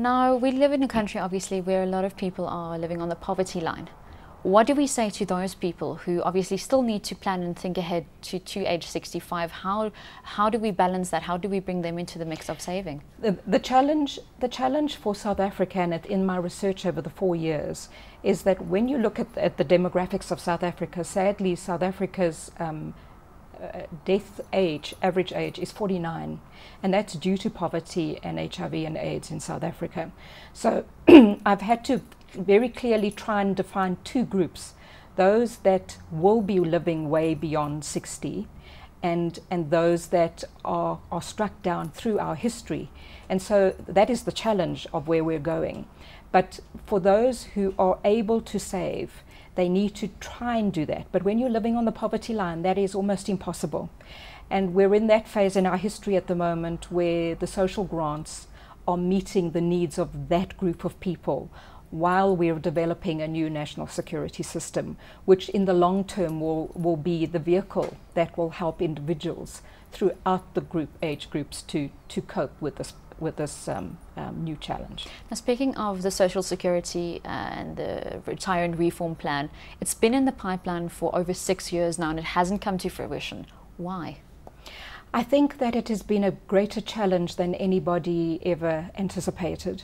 Now, we live in a country, obviously, where a lot of people are living on the poverty line. What do we say to those people who obviously still need to plan and think ahead to age 65? How do we balance that? How do we bring them into the mix of saving? The challenge for South Africa, and in my research over the 4 years, is that when you look at the demographics of South Africa, sadly, South Africa's average age is 49, and that's due to poverty and HIV and AIDS in South Africa. So I've had to very clearly try and define two groups: those that will be living way beyond 60, and those that are struck down through our history. And so that is the challenge of where we're going. But for those who are able to save, they need to try and do that. But when you're living on the poverty line, that is almost impossible. And we're in that phase in our history at the moment where the social grants are meeting the needs of that group of people, while we're developing a new national security system, which in the long term will be the vehicle that will help individuals throughout the age groups to cope with this new challenge. Now, speaking of the social security and the retire and reform plan, it's been in the pipeline for over 6 years now and it hasn't come to fruition. Why? I think that it has been a greater challenge than anybody ever anticipated.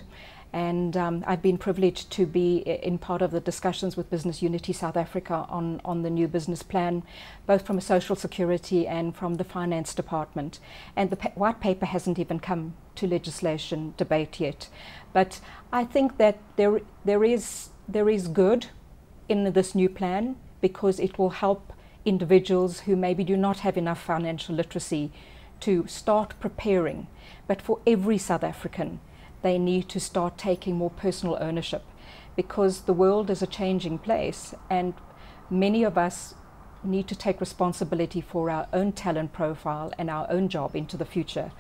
And I've been privileged to be in part of the discussions with Business Unity South Africa on the new business plan, both from a social security and from the finance department. And the white paper hasn't even come to legislation debate yet. But I think that there is good in this new plan, because it will help individuals who maybe do not have enough financial literacy to start preparing. But for every South African, they need to start taking more personal ownership, because the world is a changing place and many of us need to take responsibility for our own talent profile and our own job into the future.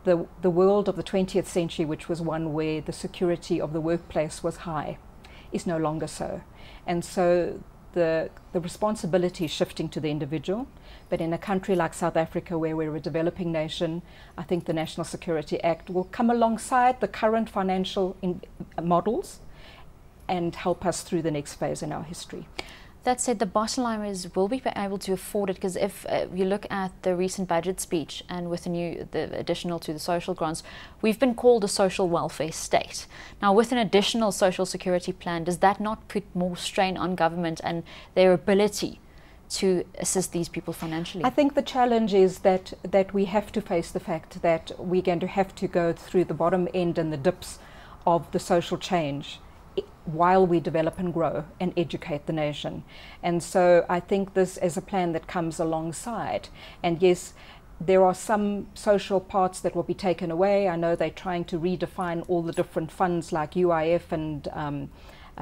The world of the 20th century, which was one where the security of the workplace was high, is no longer so. And so the responsibility is shifting to the individual. But in a country like South Africa, where we're a developing nation, I think the National Security Act will come alongside the current financial models and help us through the next phase in our history. That said, the bottom line is, will we be able to afford it? Because if you look at the recent budget speech and with the additional to the social grants, we've been called a social welfare state. Now, with an additional social security plan, does that not put more strain on government and their ability to assist these people financially? I think the challenge is that we have to face the fact that we're going to have to go through the bottom end and the dips of the social change while we develop and grow and educate the nation. And so I think this is a plan that comes alongside. And yes, there are some social parts that will be taken away. I know they're trying to redefine all the different funds like UIF and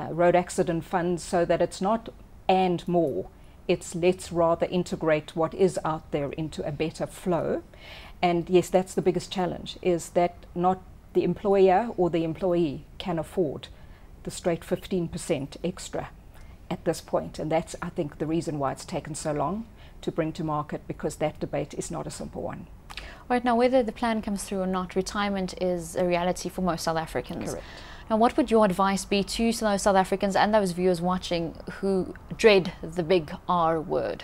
road accident funds, so that it's not and more. It's let's rather integrate what is out there into a better flow. And yes, that's the biggest challenge, is that not the employer or the employee can afford the straight 15% extra at this point. And that's, I think, the reason why it's taken so long to bring to market, because that debate is not a simple one. Right now, whether the plan comes through or not, retirement is a reality for most South Africans. Correct. Now, what would your advice be to those South Africans and those viewers watching who dread the big R word?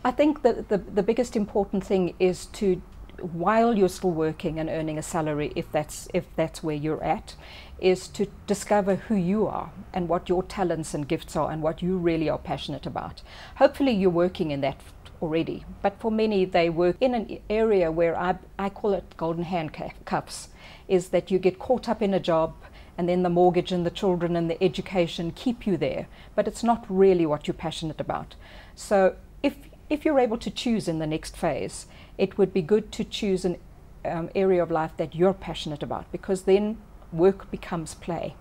I think that the biggest important thing is to, while you're still working and earning a salary, if that's where you're at, is to discover who you are and what your talents and gifts are and what you really are passionate about. Hopefully you're working in that already, but for many they work in an area where I call it golden handcuffs, is that you get caught up in a job and then the mortgage and the children and the education keep you there, but it's not really what you're passionate about. So if you're able to choose in the next phase, it would be good to choose an area of life that you're passionate about, because then work becomes play.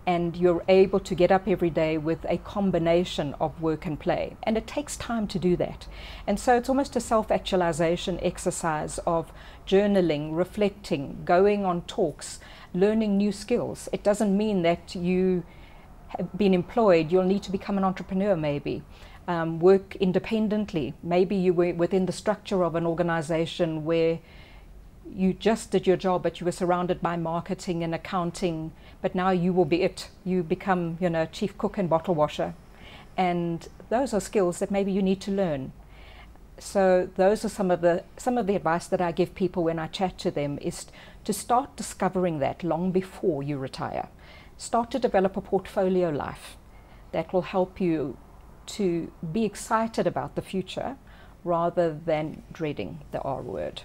And you're able to get up every day with a combination of work and play. And it takes time to do that. And so it's almost a self-actualization exercise of journaling, reflecting, going on talks, learning new skills. It doesn't mean that you have been employed. You'll need to become an entrepreneur maybe. Work independently. Maybe you were within the structure of an organization where you just did your job, but you were surrounded by marketing and accounting, but now you will be it. You become, you know, chief cook and bottle washer. And those are skills that maybe you need to learn. So those are some of the advice that I give people when I chat to them, is to start discovering that long before you retire. Start to develop a portfolio life that will help you to be excited about the future rather than dreading the R word.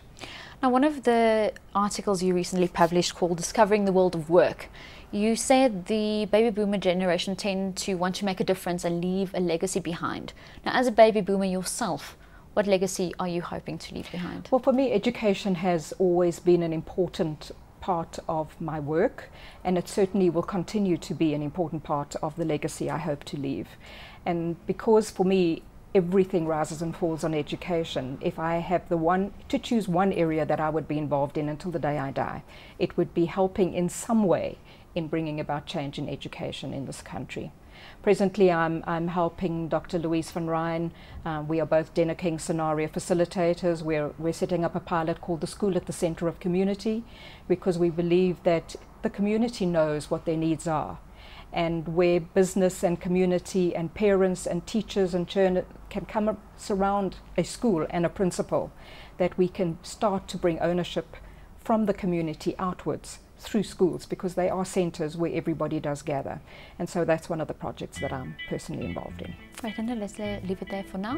Now, one of the articles you recently published called Discovering the World of Work, you said the baby boomer generation tend to want to make a difference and leave a legacy behind. Now, as a baby boomer yourself, what legacy are you hoping to leave behind? Well, for me, education has always been an important part of my work, and it certainly will continue to be an important part of the legacy I hope to leave. And because for me, everything rises and falls on education, if I have to choose one area that I would be involved in until the day I die, it would be helping in some way in bringing about change in education in this country. Presently, I'm helping Dr. Louise van Rijn. We are both Denner King scenario facilitators. We're setting up a pilot called The School at the Center of Community, because we believe that the community knows what their needs are. And where business and community and parents and teachers and children can come surround a school and a principal, that we can start to bring ownership from the community outwards through schools, because they are centres where everybody does gather. And so that's one of the projects that I'm personally involved in. Right, Lynda, let's leave it there for now.